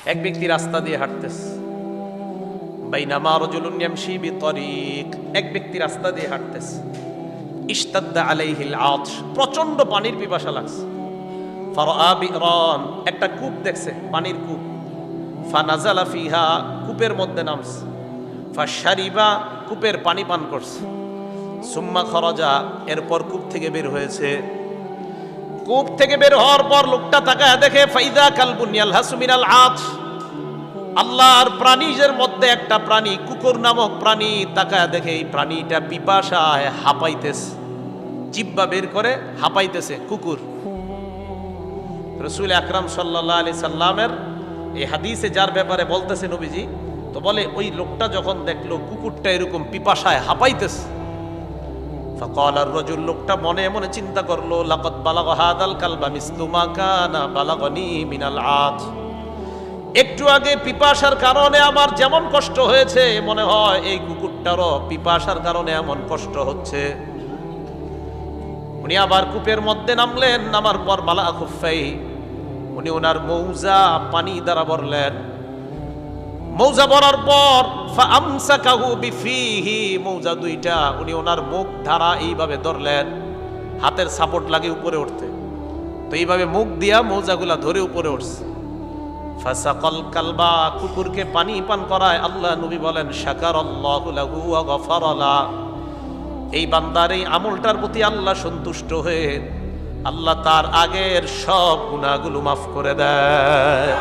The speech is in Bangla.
এক ব্যক্তি রাস্তা দিয়ে হাঁটতেছে, বাইনামা রাজুলুন ইয়ামশি বিতরিক, এক ব্যক্তি রাস্তা দিয়ে হাঁটতেছে, ইশতাদ্দা আলাইহিল আতশ, প্রচন্ড পানির পিপাসা লাগছে। ফারাআ বিরান, একটা কূপ দেখছে, পানির কূপ। ফানাজালা ফিহা, কূপের মধ্যে নামছে। ফাশারিবা, কূপের পানি পান করছে। সুম্মা খরাজা, এরপর কূপ থেকে বের হয়েছে। কূপ থেকে বের হওয়ার পর লোকটা তাকায় দেখে ফাইদা কালবুন ইয়ালহাসু মিনাল আতশ, আল্লাহর প্রাণীদের মধ্যে একটা প্রাণী, কুকুর নামক প্রাণী। তাকায় দেখে এই প্রাণীটা পিপাসায় হাঁপাইতেছে, জিহ্বা বের করে হাঁপাইতেছে কুকুর। রাসূল আকরাম সাল্লাল্লাহু আলাইহি সাল্লামের এই হাদিসে যার ব্যাপারে বলতেছে নবীজি, তো বলে ওই লোকটা যখন দেখলো কুকুরটা এরকম পিপাসায় হাঁপাইতেছে, ফাকাল আর-রাজুল, লোকটা মনে মনে চিন্তা করলো, লাকাদ বালাগা হাদাল কালবা মিসলু মা কানা বালাগানি মিনাল আতশ, একটু আগে পিপাসার কারণে আমার যেমন কষ্ট হয়েছে, মনে হয় এই কুকুরটারও পিপাসার কারণে এমন কষ্ট হচ্ছে। উনি আবার কূপের মধ্যে নামলেন, নামার পর মালা খুফাই, উনি ওনার মৌজা পানি দ্বারা ভরলেন। মৌজা ভরার পর ফাআমসাকাহু বিফিহি, মৌজা দুইটা উনি ওনার মুখ ধারা এইভাবে ধরলেন, হাতের সাপোর্ট লাগে উপরে উঠতে, তো এইভাবে মুখ দিয়া মৌজাগুলা ধরে উপরে উঠছে। ফাসাকাল কালবা, কুকুরকে পানি পান করায়। আল্লাহ নবী বলেন শাকারাল্লাহু লাহু ওয়া গফারা লা, এই বান্দার এই আমলটার প্রতি আল্লাহ সন্তুষ্ট হয়ে আল্লাহ তার আগের সব গুনাহগুলো মাফ করে দেয়।